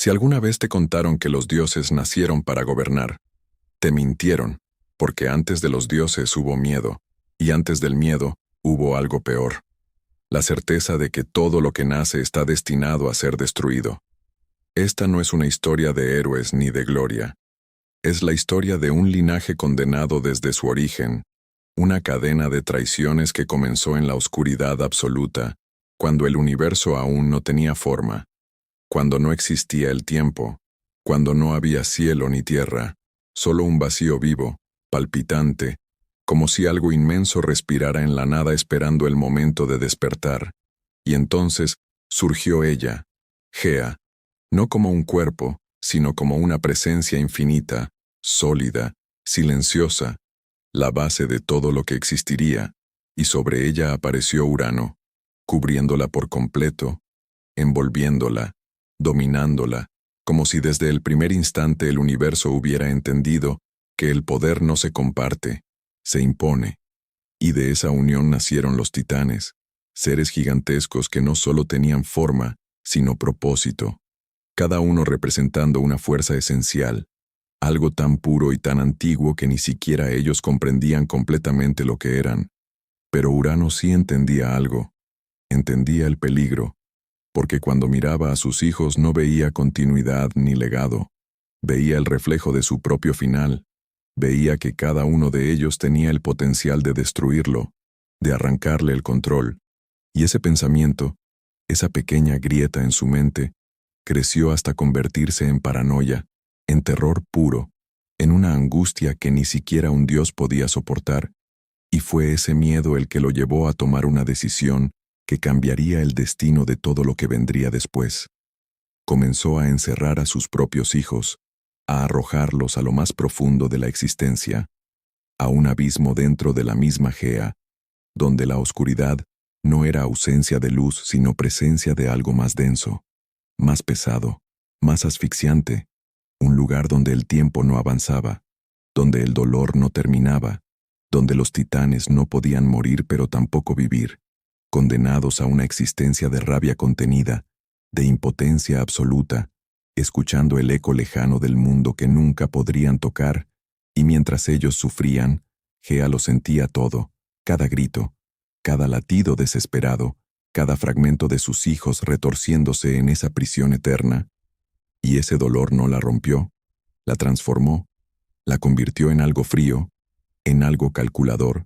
Si alguna vez te contaron que los dioses nacieron para gobernar, te mintieron, porque antes de los dioses hubo miedo, y antes del miedo hubo algo peor: la certeza de que todo lo que nace está destinado a ser destruido. Esta no es una historia de héroes ni de gloria. Es la historia de un linaje condenado desde su origen, una cadena de traiciones que comenzó en la oscuridad absoluta, cuando el universo aún no tenía forma, cuando no existía el tiempo, cuando no había cielo ni tierra, solo un vacío vivo, palpitante, como si algo inmenso respirara en la nada esperando el momento de despertar. Y entonces surgió ella, Gea, no como un cuerpo, sino como una presencia infinita, sólida, silenciosa, la base de todo lo que existiría, y sobre ella apareció Urano, cubriéndola por completo, envolviéndola, dominándola, como si desde el primer instante el universo hubiera entendido que el poder no se comparte, se impone. Y de esa unión nacieron los titanes, seres gigantescos que no solo tenían forma, sino propósito, cada uno representando una fuerza esencial, algo tan puro y tan antiguo que ni siquiera ellos comprendían completamente lo que eran. Pero Urano sí entendía algo, entendía el peligro, porque cuando miraba a sus hijos no veía continuidad ni legado, veía el reflejo de su propio final, veía que cada uno de ellos tenía el potencial de destruirlo, de arrancarle el control, y ese pensamiento, esa pequeña grieta en su mente, creció hasta convertirse en paranoia, en terror puro, en una angustia que ni siquiera un dios podía soportar, y fue ese miedo el que lo llevó a tomar una decisión que cambiaría el destino de todo lo que vendría después. Comenzó a encerrar a sus propios hijos, a arrojarlos a lo más profundo de la existencia, a un abismo dentro de la misma Gea, donde la oscuridad no era ausencia de luz sino presencia de algo más denso, más pesado, más asfixiante, un lugar donde el tiempo no avanzaba, donde el dolor no terminaba, donde los titanes no podían morir pero tampoco vivir, condenados a una existencia de rabia contenida, de impotencia absoluta, escuchando el eco lejano del mundo que nunca podrían tocar, y mientras ellos sufrían, Gea lo sentía todo, cada grito, cada latido desesperado, cada fragmento de sus hijos retorciéndose en esa prisión eterna. Y ese dolor no la rompió, la transformó, la convirtió en algo frío, en algo calculador,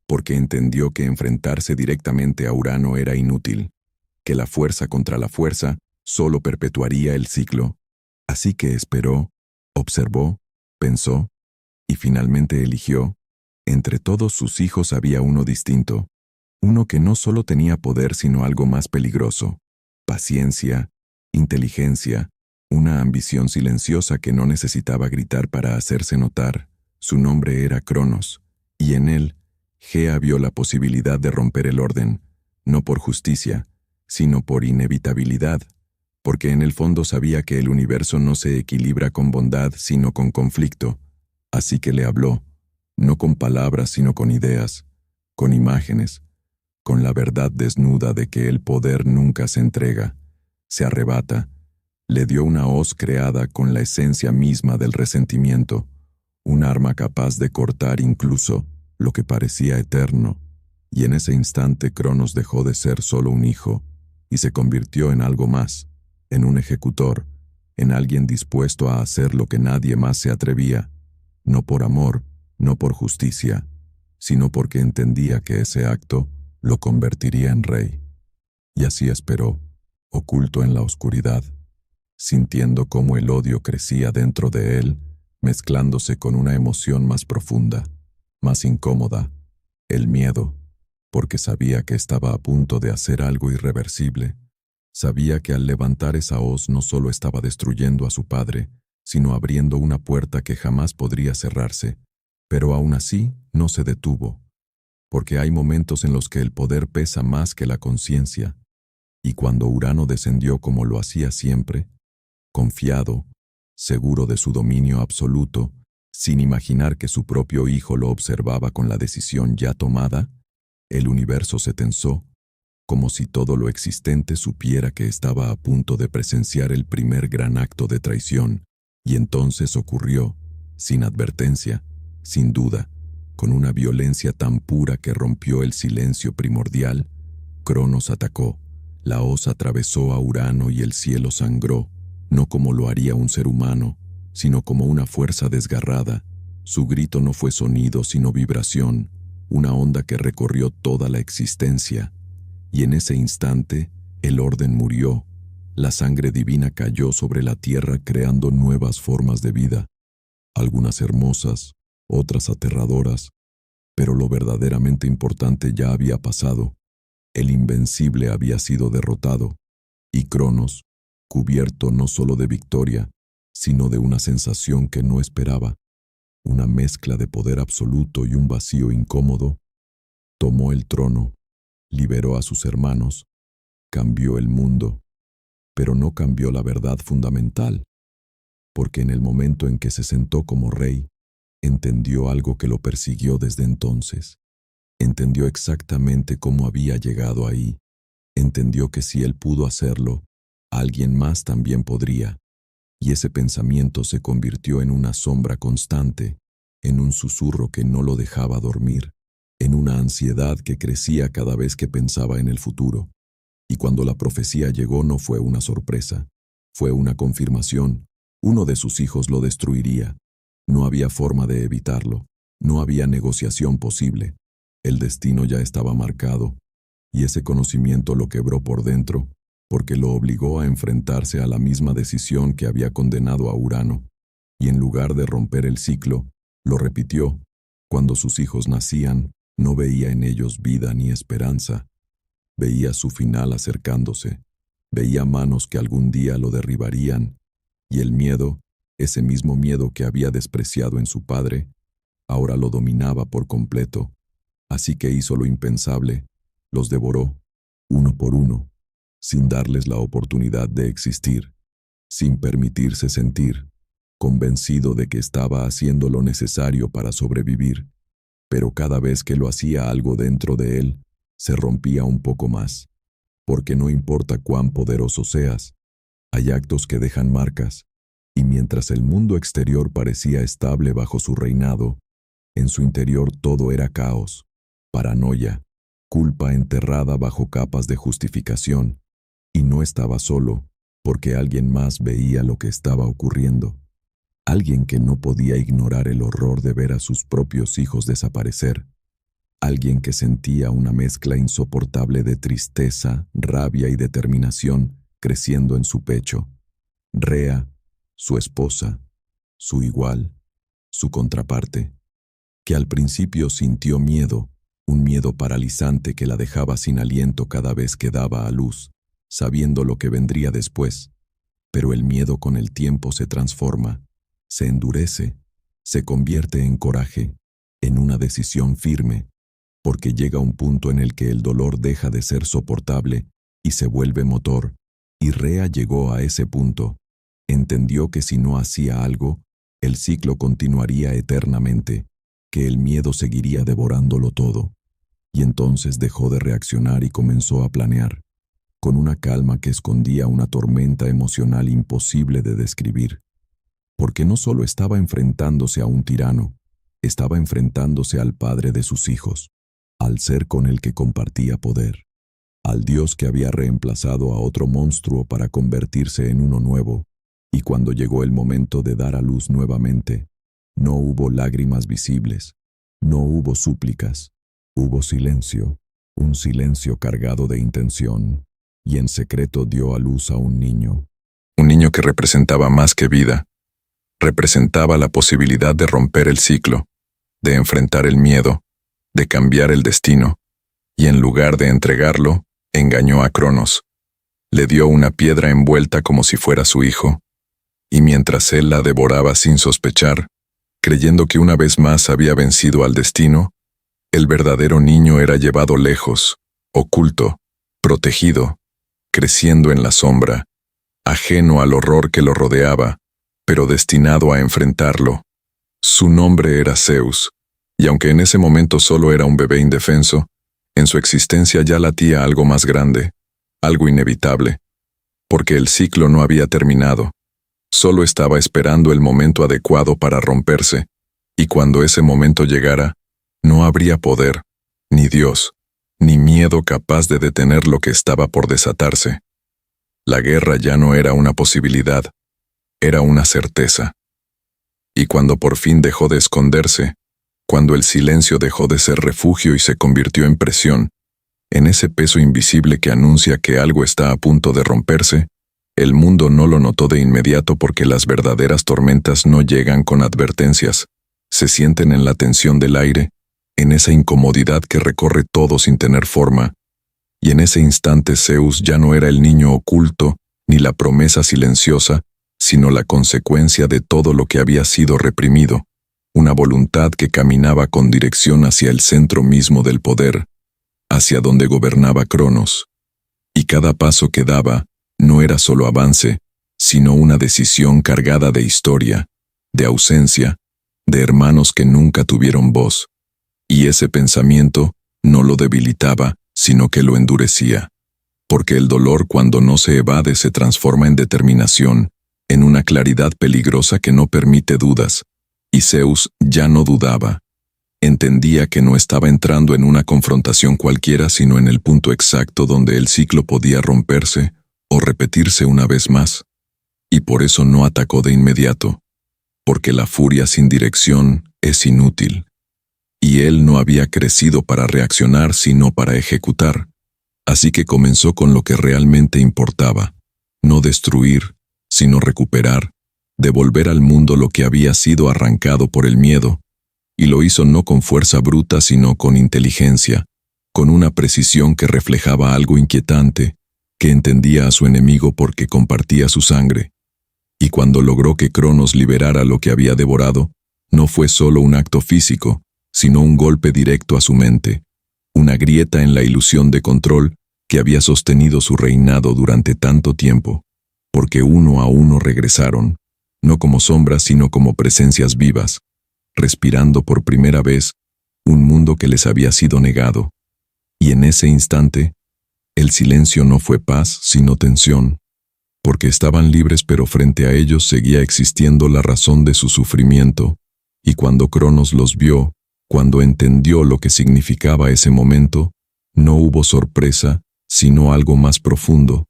porque entendió que enfrentarse directamente a Urano era inútil, que la fuerza contra la fuerza solo perpetuaría el ciclo. Así que esperó, observó, pensó, y finalmente eligió. Entre todos sus hijos había uno distinto, uno que no solo tenía poder sino algo más peligroso: paciencia, inteligencia, una ambición silenciosa que no necesitaba gritar para hacerse notar. Su nombre era Cronos, y en él, Gea vio la posibilidad de romper el orden, no por justicia, sino por inevitabilidad, porque en el fondo sabía que el universo no se equilibra con bondad sino con conflicto. Así que le habló, no con palabras sino con ideas, con imágenes, con la verdad desnuda de que el poder nunca se entrega, se arrebata. Le dio una hoz creada con la esencia misma del resentimiento, un arma capaz de cortar incluso lo que parecía eterno, y en ese instante Cronos dejó de ser solo un hijo y se convirtió en algo más, en un ejecutor, en alguien dispuesto a hacer lo que nadie más se atrevía, no por amor, no por justicia, sino porque entendía que ese acto lo convertiría en rey. Y así esperó, oculto en la oscuridad, sintiendo cómo el odio crecía dentro de él, mezclándose con una emoción más profunda, más incómoda, el miedo, porque sabía que estaba a punto de hacer algo irreversible. Sabía que al levantar esa hoz no solo estaba destruyendo a su padre, sino abriendo una puerta que jamás podría cerrarse, pero aún así no se detuvo, porque hay momentos en los que el poder pesa más que la conciencia, y cuando Urano descendió como lo hacía siempre, confiado, seguro de su dominio absoluto, sin imaginar que su propio hijo lo observaba con la decisión ya tomada, el universo se tensó, como si todo lo existente supiera que estaba a punto de presenciar el primer gran acto de traición, y entonces ocurrió, sin advertencia, sin duda, con una violencia tan pura que rompió el silencio primordial. Cronos atacó, la hoz atravesó a Urano y el cielo sangró, no como lo haría un ser humano, sino como una fuerza desgarrada. Su grito no fue sonido, sino vibración, una onda que recorrió toda la existencia. Y en ese instante, el orden murió, la sangre divina cayó sobre la tierra creando nuevas formas de vida, algunas hermosas, otras aterradoras, pero lo verdaderamente importante ya había pasado. El invencible había sido derrotado, y Cronos, cubierto no solo de victoria, sino de una sensación que no esperaba, una mezcla de poder absoluto y un vacío incómodo, tomó el trono, liberó a sus hermanos, cambió el mundo, pero no cambió la verdad fundamental, porque en el momento en que se sentó como rey, entendió algo que lo persiguió desde entonces. Entendió exactamente cómo había llegado ahí. Entendió que si él pudo hacerlo, alguien más también podría. Y ese pensamiento se convirtió en una sombra constante, en un susurro que no lo dejaba dormir, en una ansiedad que crecía cada vez que pensaba en el futuro. Y cuando la profecía llegó no fue una sorpresa, fue una confirmación. Uno de sus hijos lo destruiría. No había forma de evitarlo, no había negociación posible. El destino ya estaba marcado, y ese conocimiento lo quebró por dentro, porque lo obligó a enfrentarse a la misma decisión que había condenado a Urano, y en lugar de romper el ciclo, lo repitió. Cuando sus hijos nacían, no veía en ellos vida ni esperanza. Veía su final acercándose, veía manos que algún día lo derribarían, y el miedo, ese mismo miedo que había despreciado en su padre, ahora lo dominaba por completo. Así que hizo lo impensable, los devoró, uno por uno, sin darles la oportunidad de existir, sin permitirse sentir, convencido de que estaba haciendo lo necesario para sobrevivir. Pero cada vez que lo hacía algo dentro de él, se rompía un poco más, porque no importa cuán poderoso seas, hay actos que dejan marcas, y mientras el mundo exterior parecía estable bajo su reinado, en su interior todo era caos, paranoia, culpa enterrada bajo capas de justificación, y no estaba solo, porque alguien más veía lo que estaba ocurriendo, alguien que no podía ignorar el horror de ver a sus propios hijos desaparecer, alguien que sentía una mezcla insoportable de tristeza, rabia y determinación creciendo en su pecho. Rea, su esposa, su igual, su contraparte, que al principio sintió miedo, un miedo paralizante que la dejaba sin aliento cada vez que daba a luz, sabiendo lo que vendría después. Pero el miedo con el tiempo se transforma, se endurece, se convierte en coraje, en una decisión firme, porque llega un punto en el que el dolor deja de ser soportable y se vuelve motor, y Rea llegó a ese punto. Entendió que si no hacía algo, el ciclo continuaría eternamente, que el miedo seguiría devorándolo todo. Y entonces dejó de reaccionar y comenzó a planear, con una calma que escondía una tormenta emocional imposible de describir. Porque no solo estaba enfrentándose a un tirano, estaba enfrentándose al padre de sus hijos, al ser con el que compartía poder, al Dios que había reemplazado a otro monstruo para convertirse en uno nuevo. Y cuando llegó el momento de dar a luz nuevamente, no hubo lágrimas visibles, no hubo súplicas, hubo silencio, un silencio cargado de intención, y en secreto dio a luz a un niño. Un niño que representaba más que vida, representaba la posibilidad de romper el ciclo, de enfrentar el miedo, de cambiar el destino, y en lugar de entregarlo, engañó a Cronos. Le dio una piedra envuelta como si fuera su hijo, y mientras él la devoraba sin sospechar, creyendo que una vez más había vencido al destino, el verdadero niño era llevado lejos, oculto, protegido, creciendo en la sombra, ajeno al horror que lo rodeaba, pero destinado a enfrentarlo. Su nombre era Zeus, y aunque en ese momento solo era un bebé indefenso, En su existencia ya latía algo más grande, algo inevitable, porque el ciclo no había terminado. Solo estaba esperando el momento adecuado para romperse, y cuando ese momento llegara, no habría poder, ni Dios, ni miedo capaz de detener lo que estaba por desatarse. La guerra ya no era una posibilidad, era una certeza. Y cuando por fin dejó de esconderse, cuando el silencio dejó de ser refugio y se convirtió en presión, en ese peso invisible que anuncia que algo está a punto de romperse, el mundo no lo notó de inmediato porque las verdaderas tormentas no llegan con advertencias, se sienten en la tensión del aire, en esa incomodidad que recorre todo sin tener forma, y en ese instante Zeus ya no era el niño oculto ni la promesa silenciosa, sino la consecuencia de todo lo que había sido reprimido, una voluntad que caminaba con dirección hacia el centro mismo del poder, hacia donde gobernaba Cronos. Y cada paso que daba no era solo avance, sino una decisión cargada de historia, de ausencia, de hermanos que nunca tuvieron voz. Y ese pensamiento no lo debilitaba, sino que lo endurecía. Porque el dolor cuando no se evade se transforma en determinación, en una claridad peligrosa que no permite dudas. Y Zeus ya no dudaba. Entendía que no estaba entrando en una confrontación cualquiera, sino en el punto exacto donde el ciclo podía romperse o repetirse una vez más. Y por eso no atacó de inmediato, porque la furia sin dirección es inútil. Y él no había crecido para reaccionar, sino para ejecutar. Así que comenzó con lo que realmente importaba, no destruir, sino recuperar, devolver al mundo lo que había sido arrancado por el miedo, y lo hizo no con fuerza bruta, sino con inteligencia, con una precisión que reflejaba algo inquietante, que entendía a su enemigo porque compartía su sangre. Y cuando logró que Cronos liberara lo que había devorado, no fue solo un acto físico, sino un golpe directo a su mente, una grieta en la ilusión de control que había sostenido su reinado durante tanto tiempo, porque uno a uno regresaron, no como sombras sino como presencias vivas, respirando por primera vez un mundo que les había sido negado. Y en ese instante, el silencio no fue paz sino tensión, porque estaban libres pero frente a ellos seguía existiendo la razón de su sufrimiento, y cuando Cronos los vio, cuando entendió lo que significaba ese momento, no hubo sorpresa, sino algo más profundo,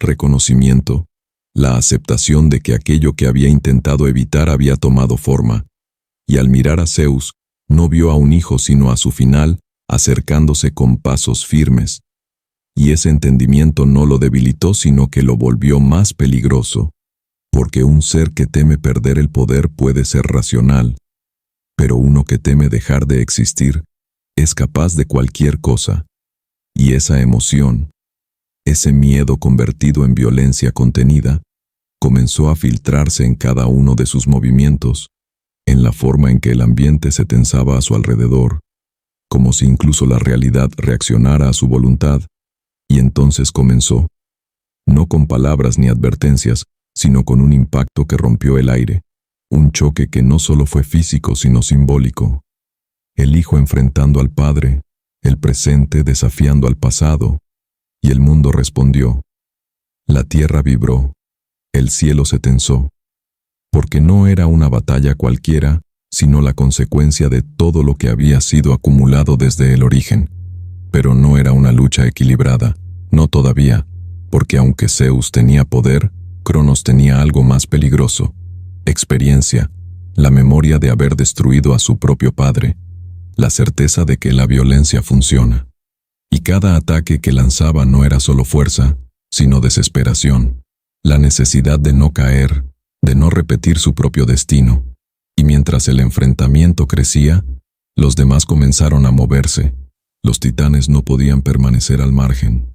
reconocimiento, la aceptación de que aquello que había intentado evitar había tomado forma. Y al mirar a Zeus, no vio a un hijo sino a su final, acercándose con pasos firmes. Y ese entendimiento no lo debilitó sino que lo volvió más peligroso, porque un ser que teme perder el poder puede ser racional, pero uno que teme dejar de existir es capaz de cualquier cosa. Y esa emoción, ese miedo convertido en violencia contenida, comenzó a filtrarse en cada uno de sus movimientos, en la forma en que el ambiente se tensaba a su alrededor, como si incluso la realidad reaccionara a su voluntad, y entonces comenzó, no con palabras ni advertencias, sino con un impacto que rompió el aire, un choque que no solo fue físico sino simbólico. El hijo enfrentando al padre, el presente desafiando al pasado, y el mundo respondió. La tierra vibró, el cielo se tensó, porque no era una batalla cualquiera, sino la consecuencia de todo lo que había sido acumulado desde el origen. Pero no era una lucha equilibrada, no todavía, porque aunque Zeus tenía poder, Cronos tenía algo más peligroso, experiencia, la memoria de haber destruido a su propio padre, la certeza de que la violencia funciona. Y cada ataque que lanzaba no era solo fuerza, sino desesperación, la necesidad de no caer, de no repetir su propio destino. Y mientras el enfrentamiento crecía, los demás comenzaron a moverse. Los titanes no podían permanecer al margen,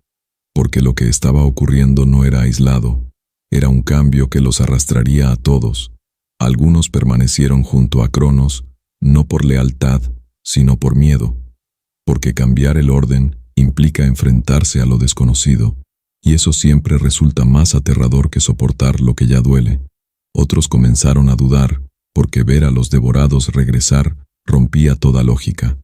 porque lo que estaba ocurriendo no era aislado, era un cambio que los arrastraría a todos. Algunos permanecieron junto a Cronos, no por lealtad, sino por miedo, porque cambiar el orden implica enfrentarse a lo desconocido, y eso siempre resulta más aterrador que soportar lo que ya duele. Otros comenzaron a dudar, porque ver a los devorados regresar rompía toda lógica.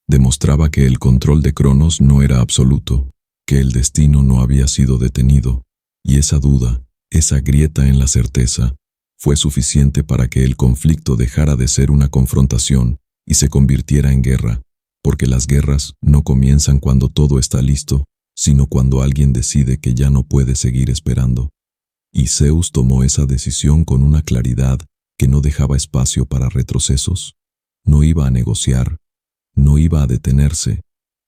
Demostraba que el control de Cronos no era absoluto, que el destino no había sido detenido, y esa duda, esa grieta en la certeza, fue suficiente para que el conflicto dejara de ser una confrontación y se convirtiera en guerra, porque las guerras no comienzan cuando todo está listo, sino cuando alguien decide que ya no puede seguir esperando. Y Zeus tomó esa decisión con una claridad que no dejaba espacio para retrocesos. No iba a negociar, no iba a detenerse,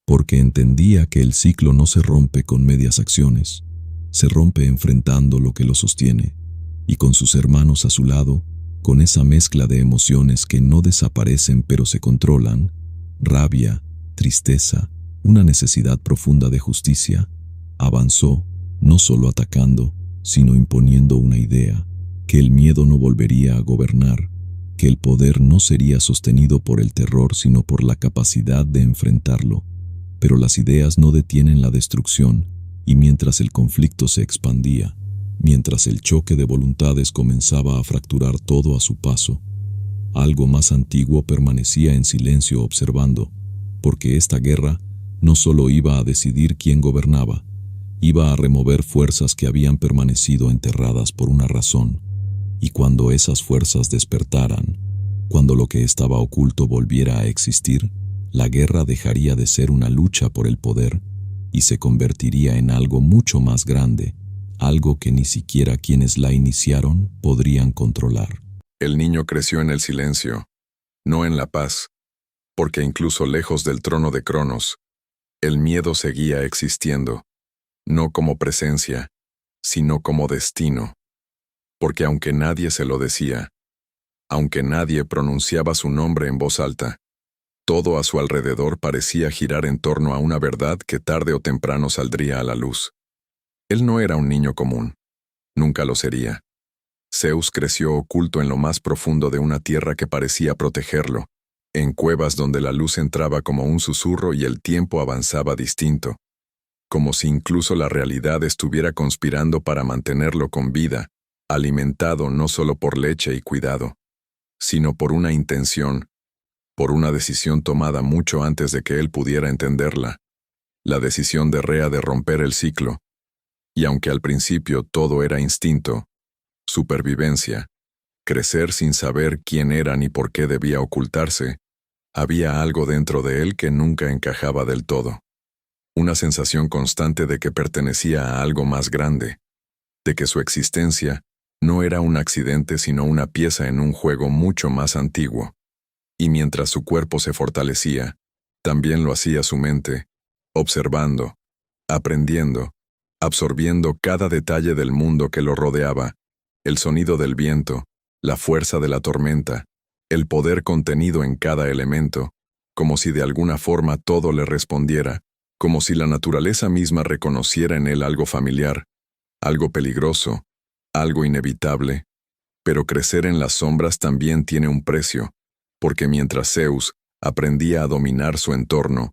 porque entendía que el ciclo no se rompe con medias acciones, se rompe enfrentando lo que lo sostiene, y con sus hermanos a su lado, con esa mezcla de emociones que no desaparecen pero se controlan, rabia, tristeza, una necesidad profunda de justicia, avanzó, no solo atacando, sino imponiendo una idea, que el miedo no volvería a gobernar, que el poder no sería sostenido por el terror sino por la capacidad de enfrentarlo. Pero las ideas no detienen la destrucción, y mientras el conflicto se expandía, mientras el choque de voluntades comenzaba a fracturar todo a su paso, algo más antiguo permanecía en silencio observando, porque esta guerra no solo iba a decidir quién gobernaba, iba a remover fuerzas que habían permanecido enterradas por una razón, y cuando esas fuerzas despertaran, cuando lo que estaba oculto volviera a existir, la guerra dejaría de ser una lucha por el poder y se convertiría en algo mucho más grande, algo que ni siquiera quienes la iniciaron podrían controlar. El niño creció en el silencio, no en la paz, porque incluso lejos del trono de Cronos, el miedo seguía existiendo, no como presencia, sino como destino. Porque aunque nadie se lo decía, aunque nadie pronunciaba su nombre en voz alta, todo a su alrededor parecía girar en torno a una verdad que tarde o temprano saldría a la luz. Él no era un niño común, nunca lo sería. Zeus creció oculto en lo más profundo de una tierra que parecía protegerlo, en cuevas donde la luz entraba como un susurro y el tiempo avanzaba distinto, como si incluso la realidad estuviera conspirando para mantenerlo con vida, alimentado no solo por leche y cuidado, sino por una intención, por una decisión tomada mucho antes de que él pudiera entenderla, la decisión de Rea de romper el ciclo. Y aunque al principio todo era instinto, supervivencia, crecer sin saber quién era ni por qué debía ocultarse, había algo dentro de él que nunca encajaba del todo. Una sensación constante de que pertenecía a algo más grande, de que su existencia no era un accidente sino una pieza en un juego mucho más antiguo. Y mientras su cuerpo se fortalecía, también lo hacía su mente, observando, aprendiendo, absorbiendo cada detalle del mundo que lo rodeaba, el sonido del viento, la fuerza de la tormenta, el poder contenido en cada elemento, como si de alguna forma todo le respondiera, como si la naturaleza misma reconociera en él algo familiar, algo peligroso, algo inevitable. Pero crecer en las sombras también tiene un precio, porque mientras Zeus aprendía a dominar su entorno,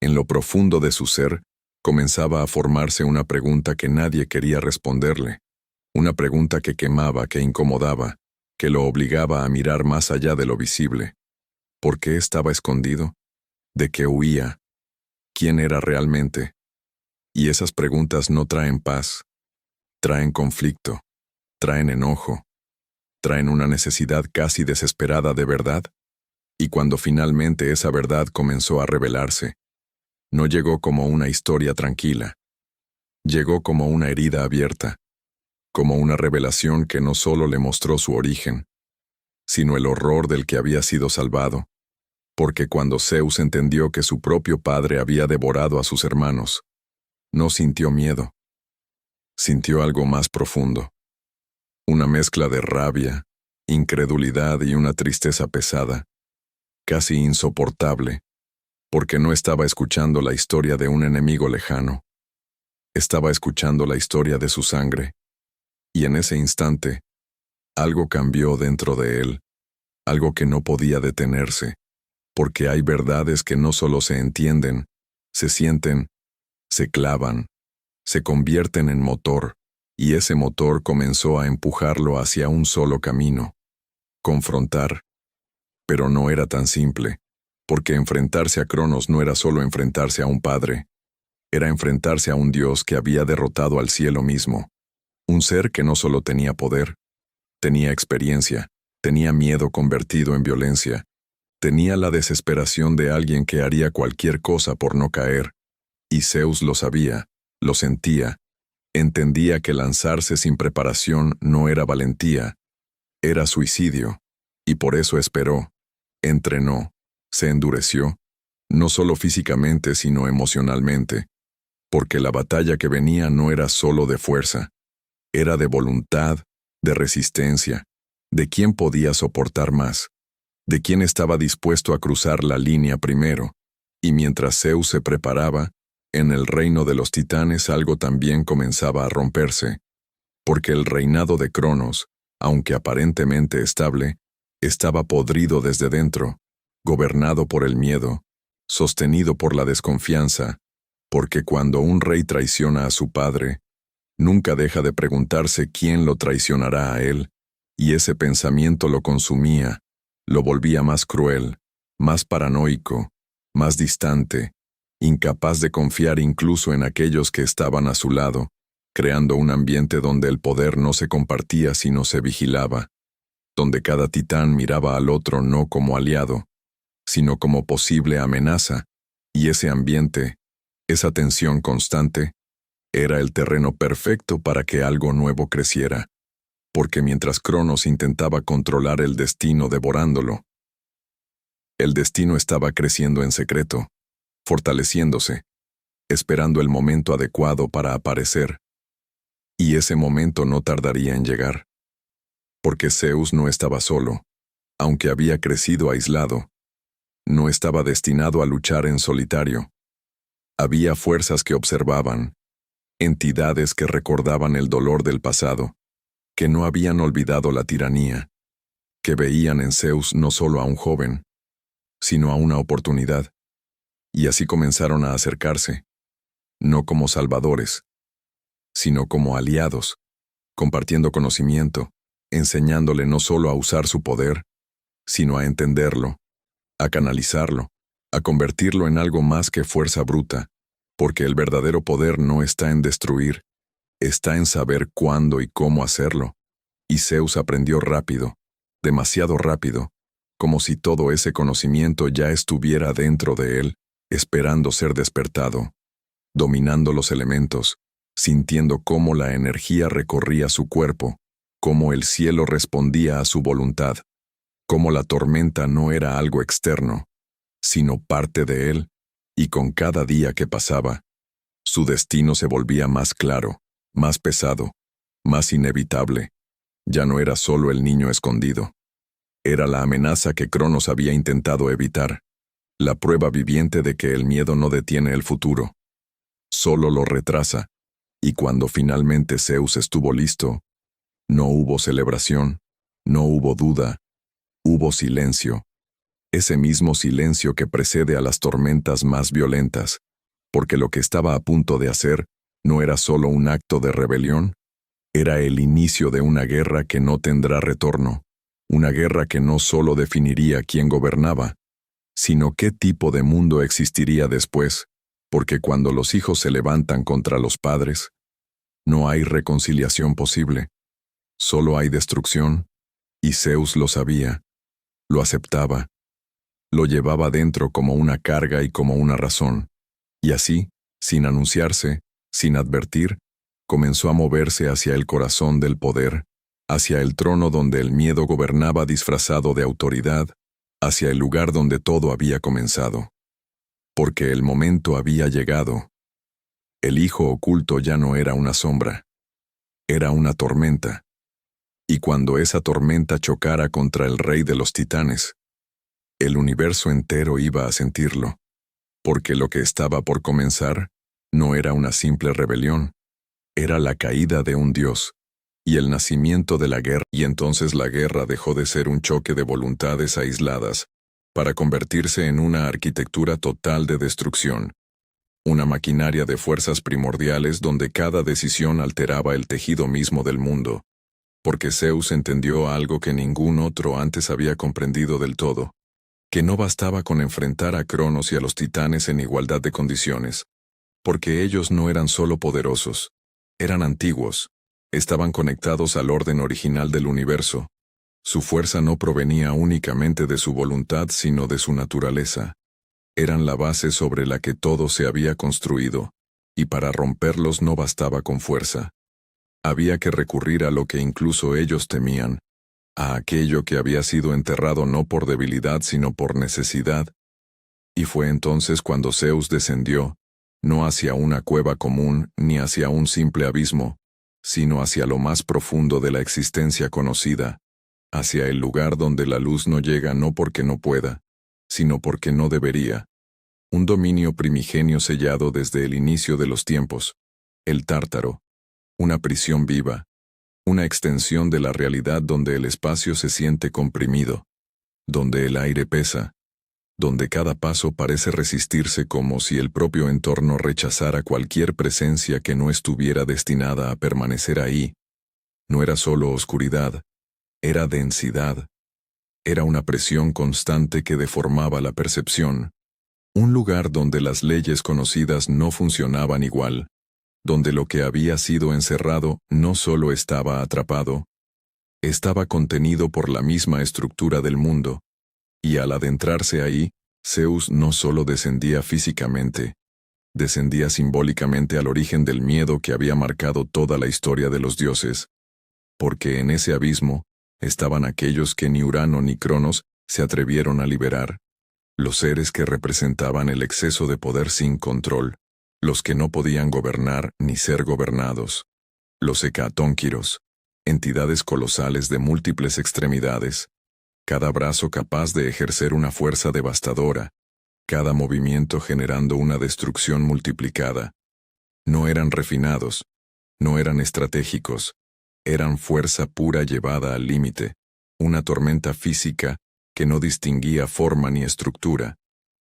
en lo profundo de su ser, comenzaba a formarse una pregunta que nadie quería responderle, una pregunta que quemaba, que incomodaba, que lo obligaba a mirar más allá de lo visible. ¿Por qué estaba escondido? ¿De qué huía? ¿Quién era realmente? Y esas preguntas no traen paz, traen conflicto, traen enojo, traen una necesidad casi desesperada de verdad. Y cuando finalmente esa verdad comenzó a revelarse, no llegó como una historia tranquila, llegó como una herida abierta, como una revelación que no solo le mostró su origen, sino el horror del que había sido salvado, porque cuando Zeus entendió que su propio padre había devorado a sus hermanos, no sintió miedo, sintió algo más profundo, una mezcla de rabia, incredulidad y una tristeza pesada, casi insoportable, porque no estaba escuchando la historia de un enemigo lejano, estaba escuchando la historia de su sangre, y en ese instante, algo cambió dentro de él, algo que no podía detenerse, porque hay verdades que no solo se entienden, se sienten, se clavan, se convierten en motor, y ese motor comenzó a empujarlo hacia un solo camino, confrontar. Pero no era tan simple. porque enfrentarse a Cronos no era solo enfrentarse a un padre, era enfrentarse a un dios que había derrotado al cielo mismo, un ser que no solo tenía poder, tenía experiencia, tenía miedo convertido en violencia, tenía la desesperación de alguien que haría cualquier cosa por no caer, y Zeus lo sabía, lo sentía, entendía que lanzarse sin preparación no era valentía, era suicidio, y por eso esperó, entrenó, se endureció, no solo físicamente sino emocionalmente, porque la batalla que venía no era solo de fuerza, era de voluntad, de resistencia, de quién podía soportar más, de quién estaba dispuesto a cruzar la línea primero, y mientras Zeus se preparaba, en el reino de los titanes algo también comenzaba a romperse, porque el reinado de Cronos, aunque aparentemente estable, estaba podrido desde dentro, gobernado por el miedo, sostenido por la desconfianza, porque cuando un rey traiciona a su padre, nunca deja de preguntarse quién lo traicionará a él, y ese pensamiento lo consumía, lo volvía más cruel, más paranoico, más distante, incapaz de confiar incluso en aquellos que estaban a su lado, creando un ambiente donde el poder no se compartía sino se vigilaba, donde cada titán miraba al otro no como aliado, sino como posible amenaza, y ese ambiente, esa tensión constante, era el terreno perfecto para que algo nuevo creciera, porque mientras Cronos intentaba controlar el destino devorándolo, el destino estaba creciendo en secreto, fortaleciéndose, esperando el momento adecuado para aparecer, y ese momento no tardaría en llegar, porque Zeus no estaba solo, aunque había crecido aislado, no estaba destinado a luchar en solitario. Había fuerzas que observaban, entidades que recordaban el dolor del pasado, que no habían olvidado la tiranía, que veían en Zeus no solo a un joven, sino a una oportunidad, y así comenzaron a acercarse, no como salvadores, sino como aliados, compartiendo conocimiento, enseñándole no solo a usar su poder, sino a entenderlo, a canalizarlo, a convertirlo en algo más que fuerza bruta, porque el verdadero poder no está en destruir, está en saber cuándo y cómo hacerlo. Y Zeus aprendió rápido, demasiado rápido, como si todo ese conocimiento ya estuviera dentro de él, esperando ser despertado, dominando los elementos, sintiendo cómo la energía recorría su cuerpo, cómo el cielo respondía a su voluntad, cómo la tormenta no era algo externo, sino parte de él, y con cada día que pasaba, su destino se volvía más claro, más pesado, más inevitable. Ya no era solo el niño escondido. Era la amenaza que Cronos había intentado evitar, la prueba viviente de que el miedo no detiene el futuro, solo lo retrasa, y cuando finalmente Zeus estuvo listo, no hubo celebración, no hubo duda, hubo silencio, ese mismo silencio que precede a las tormentas más violentas, porque lo que estaba a punto de hacer no era solo un acto de rebelión, era el inicio de una guerra que no tendrá retorno, una guerra que no solo definiría quién gobernaba, sino qué tipo de mundo existiría después, porque cuando los hijos se levantan contra los padres, no hay reconciliación posible, solo hay destrucción, y Zeus lo sabía, lo aceptaba, lo llevaba dentro como una carga y como una razón, y así, sin anunciarse, sin advertir, comenzó a moverse hacia el corazón del poder, hacia el trono donde el miedo gobernaba disfrazado de autoridad, hacia el lugar donde todo había comenzado. Porque el momento había llegado. El hijo oculto ya no era una sombra, era una tormenta. Y cuando esa tormenta chocara contra el rey de los titanes, el universo entero iba a sentirlo, porque lo que estaba por comenzar no era una simple rebelión, era la caída de un dios, y el nacimiento de la guerra, y entonces la guerra dejó de ser un choque de voluntades aisladas, para convertirse en una arquitectura total de destrucción, una maquinaria de fuerzas primordiales donde cada decisión alteraba el tejido mismo del mundo, porque Zeus entendió algo que ningún otro antes había comprendido del todo. que no bastaba con enfrentar a Cronos y a los titanes en igualdad de condiciones, porque ellos no eran solo poderosos, eran antiguos, estaban conectados al orden original del universo. Su fuerza no provenía únicamente de su voluntad, sino de su naturaleza. Eran la base sobre la que todo se había construido, y para romperlos no bastaba con fuerza. Había que recurrir a lo que incluso ellos temían, a aquello que había sido enterrado no por debilidad sino por necesidad. Y fue entonces cuando Zeus descendió, no hacia una cueva común ni hacia un simple abismo, sino hacia lo más profundo de la existencia conocida, hacia el lugar donde la luz no llega no porque no pueda, sino porque no debería. Un dominio primigenio sellado desde el inicio de los tiempos, el Tártaro, una prisión viva, una extensión de la realidad donde el espacio se siente comprimido, donde el aire pesa, donde cada paso parece resistirse como si el propio entorno rechazara cualquier presencia que no estuviera destinada a permanecer ahí. No era solo oscuridad, era densidad. Era una presión constante que deformaba la percepción. Un lugar donde las leyes conocidas no funcionaban igual, donde lo que había sido encerrado no solo estaba atrapado, estaba contenido por la misma estructura del mundo, y al adentrarse ahí, Zeus no solo descendía físicamente, descendía simbólicamente al origen del miedo que había marcado toda la historia de los dioses, porque en ese abismo estaban aquellos que ni Urano ni Cronos se atrevieron a liberar, los seres que representaban el exceso de poder sin control, los que no podían gobernar ni ser gobernados, los hecatónquiros, entidades colosales de múltiples extremidades, cada brazo capaz de ejercer una fuerza devastadora, cada movimiento generando una destrucción multiplicada. No eran refinados, no eran estratégicos, eran fuerza pura llevada al límite, una tormenta física que no distinguía forma ni estructura,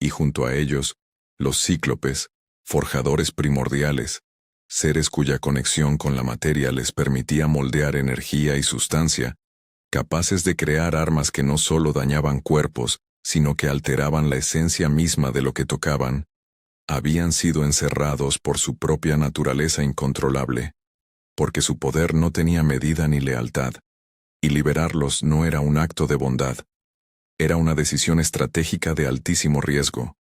y junto a ellos, los cíclopes, forjadores primordiales, seres cuya conexión con la materia les permitía moldear energía y sustancia, capaces de crear armas que no solo dañaban cuerpos, sino que alteraban la esencia misma de lo que tocaban, habían sido encerrados por su propia naturaleza incontrolable, porque su poder no tenía medida ni lealtad, y liberarlos no era un acto de bondad, era una decisión estratégica de altísimo riesgo,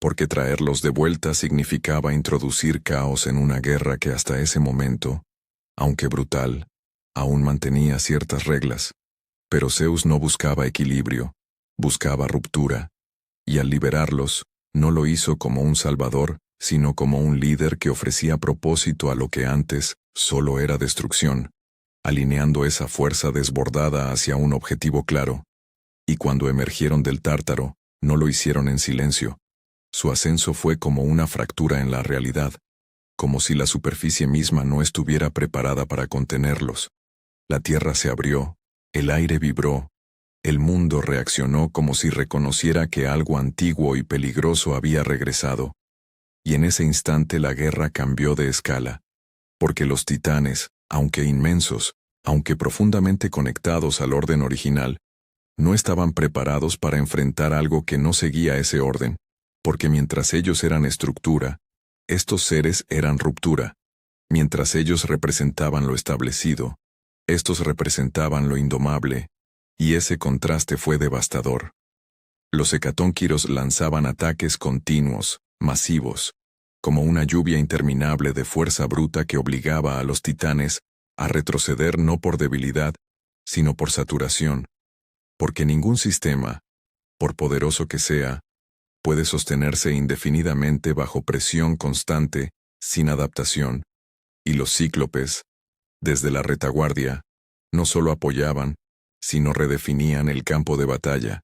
porque traerlos de vuelta significaba introducir caos en una guerra que hasta ese momento, aunque brutal, aún mantenía ciertas reglas. Pero Zeus no buscaba equilibrio, buscaba ruptura, y al liberarlos, no lo hizo como un salvador, sino como un líder que ofrecía propósito a lo que antes solo era destrucción, alineando esa fuerza desbordada hacia un objetivo claro. Y cuando emergieron del Tártaro, no lo hicieron en silencio. Su ascenso fue como una fractura en la realidad, como si la superficie misma no estuviera preparada para contenerlos. La tierra se abrió, el aire vibró, el mundo reaccionó como si reconociera que algo antiguo y peligroso había regresado. Y en ese instante la guerra cambió de escala, porque los titanes, aunque inmensos, aunque profundamente conectados al orden original, no estaban preparados para enfrentar algo que no seguía ese orden, porque mientras ellos eran estructura, estos seres eran ruptura. Mientras ellos representaban lo establecido, estos representaban lo indomable, y ese contraste fue devastador. Los hecatónquiros lanzaban ataques continuos, masivos, como una lluvia interminable de fuerza bruta que obligaba a los titanes a retroceder no por debilidad, sino por saturación, porque ningún sistema, por poderoso que sea, puede sostenerse indefinidamente bajo presión constante, sin adaptación, y los cíclopes, desde la retaguardia, no solo apoyaban, sino redefinían el campo de batalla,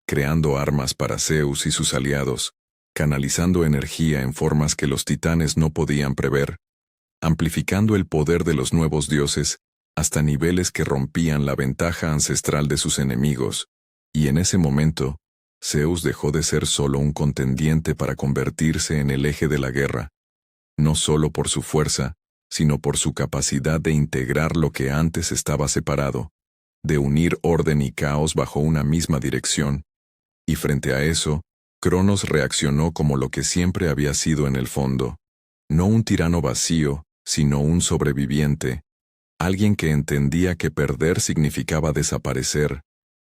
creando armas para Zeus y sus aliados, canalizando energía en formas que los titanes no podían prever, amplificando el poder de los nuevos dioses hasta niveles que rompían la ventaja ancestral de sus enemigos, y en ese momento, Zeus dejó de ser solo un contendiente para convertirse en el eje de la guerra, no solo por su fuerza, sino por su capacidad de integrar lo que antes estaba separado, de unir orden y caos bajo una misma dirección, Y frente a eso, Cronos reaccionó como lo que siempre había sido en el fondo. No un tirano vacío, sino un sobreviviente, alguien que entendía que perder significaba desaparecer,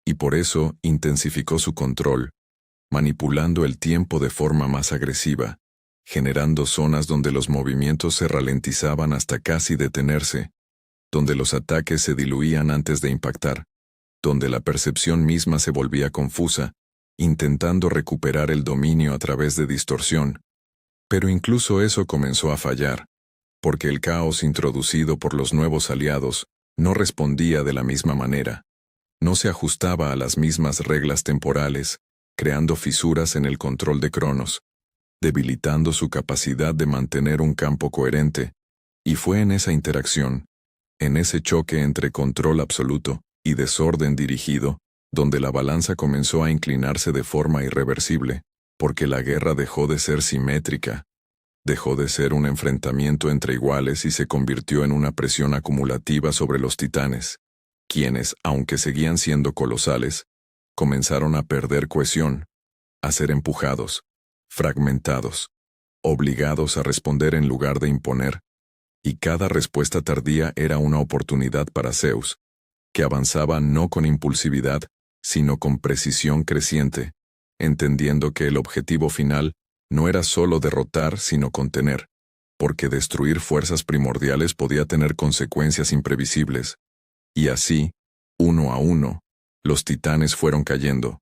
y por eso intensificó su control, manipulando el tiempo de forma más agresiva, generando zonas donde los movimientos se ralentizaban hasta casi detenerse, donde los ataques se diluían antes de impactar, donde la percepción misma se volvía confusa, intentando recuperar el dominio a través de distorsión. Pero incluso eso comenzó a fallar, porque el caos introducido por los nuevos aliados no respondía de la misma manera, no se ajustaba a las mismas reglas temporales, creando fisuras en el control de Cronos, debilitando su capacidad de mantener un campo coherente, y fue en esa interacción, en ese choque entre control absoluto y desorden dirigido, donde la balanza comenzó a inclinarse de forma irreversible, porque la guerra dejó de ser simétrica, dejó de ser un enfrentamiento entre iguales y se convirtió en una presión acumulativa sobre los titanes, quienes, aunque seguían siendo colosales, comenzaron a perder cohesión, a ser empujados, fragmentados, obligados a responder en lugar de imponer, y cada respuesta tardía era una oportunidad para Zeus, que avanzaba no con impulsividad, sino con precisión creciente, entendiendo que el objetivo final no era solo derrotar, sino contener, porque destruir fuerzas primordiales podía tener consecuencias imprevisibles. Y así, uno a uno, los titanes fueron cayendo,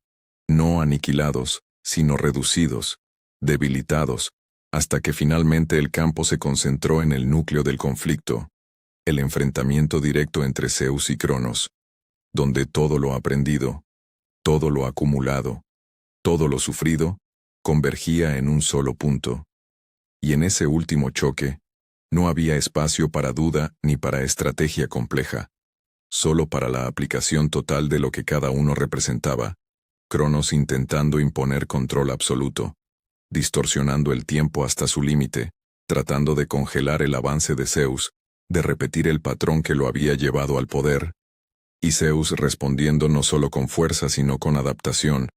no aniquilados, sino reducidos, debilitados, hasta que finalmente el campo se concentró en el núcleo del conflicto, el enfrentamiento directo entre Zeus y Cronos, donde todo lo aprendido, todo lo acumulado, todo lo sufrido, convergía en un solo punto. Y en ese último choque, no había espacio para duda ni para estrategia compleja, solo para la aplicación total de lo que cada uno representaba, Cronos intentando imponer control absoluto, distorsionando el tiempo hasta su límite, tratando de congelar el avance de Zeus, de repetir el patrón que lo había llevado al poder, y Zeus respondiendo no solo con fuerza sino con adaptación,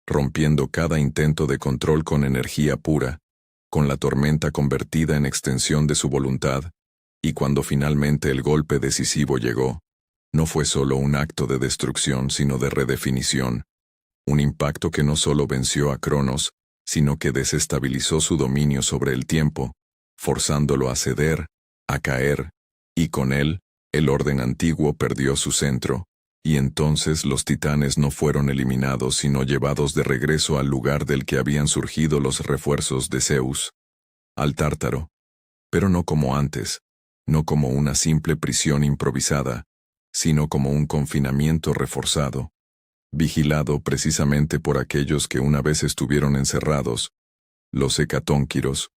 rompiendo cada intento de control con energía pura, con la tormenta convertida en extensión de su voluntad, y cuando finalmente el golpe decisivo llegó, no fue solo un acto de destrucción sino de redefinición, un impacto que no solo venció a Cronos, sino que desestabilizó su dominio sobre el tiempo, forzándolo a ceder, a caer, y con él, el orden antiguo perdió su centro, y entonces los titanes no fueron eliminados sino llevados de regreso al lugar del que habían surgido los refuerzos de Zeus, al Tártaro, pero no como antes, no como una simple prisión improvisada, sino como un confinamiento reforzado, vigilado precisamente por aquellos que una vez estuvieron encerrados, los hecatónquiros,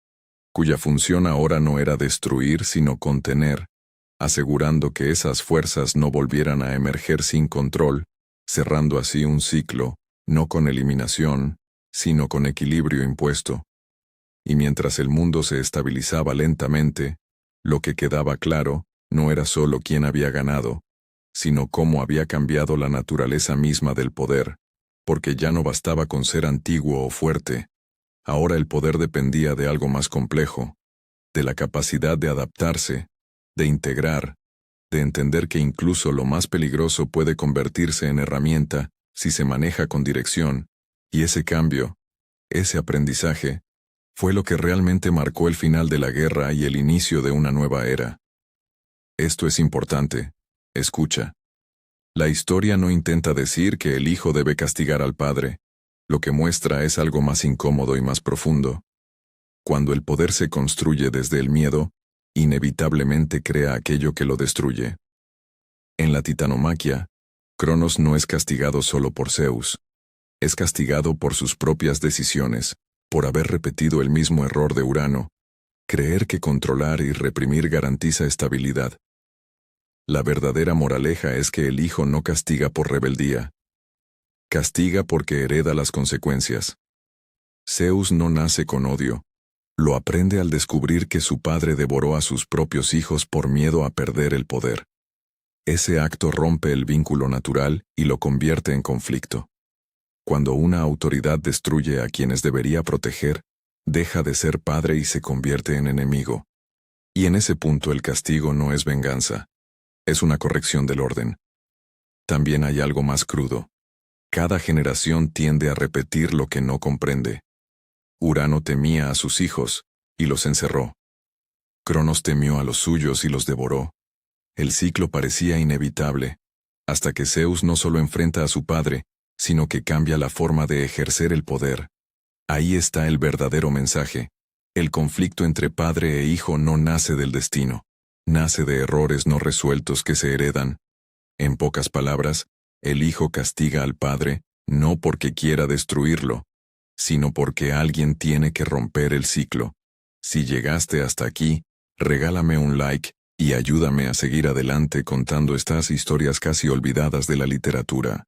cuya función ahora no era destruir sino contener, asegurando que esas fuerzas no volvieran a emerger sin control, cerrando así un ciclo, no con eliminación, sino con equilibrio impuesto. Y mientras el mundo se estabilizaba lentamente, lo que quedaba claro no era solo quién había ganado, sino cómo había cambiado la naturaleza misma del poder, porque ya no bastaba con ser antiguo o fuerte. Ahora el poder dependía de algo más complejo, de la capacidad de adaptarse, de integrar, de entender que incluso lo más peligroso puede convertirse en herramienta si se maneja con dirección, y ese cambio, ese aprendizaje, fue lo que realmente marcó el final de la guerra y el inicio de una nueva era. Esto es importante. Escucha. La historia no intenta decir que el hijo debe castigar al padre. Lo que muestra es algo más incómodo y más profundo. Cuando el poder se construye desde el miedo, inevitablemente crea aquello que lo destruye. En la titanomaquia, Cronos no es castigado solo por Zeus. Es castigado por sus propias decisiones, por haber repetido el mismo error de Urano, creer que controlar y reprimir garantiza estabilidad. La verdadera moraleja es que el hijo no castiga por rebeldía. Castiga porque hereda las consecuencias. Zeus no nace con odio. Lo aprende al descubrir que su padre devoró a sus propios hijos por miedo a perder el poder. Ese acto rompe el vínculo natural y lo convierte en conflicto. Cuando una autoridad destruye a quienes debería proteger, deja de ser padre y se convierte en enemigo. Y en ese punto el castigo no es venganza, es una corrección del orden. También hay algo más crudo. Cada generación tiende a repetir lo que no comprende. Urano temía a sus hijos, y los encerró. Cronos temió a los suyos y los devoró. El ciclo parecía inevitable, hasta que Zeus no solo enfrenta a su padre, sino que cambia la forma de ejercer el poder. Ahí está el verdadero mensaje. El conflicto entre padre e hijo no nace del destino, nace de errores no resueltos que se heredan. En pocas palabras, el hijo castiga al padre, no porque quiera destruirlo, sino porque alguien tiene que romper el ciclo. Si llegaste hasta aquí, regálame un like y ayúdame a seguir adelante contando estas historias casi olvidadas de la literatura.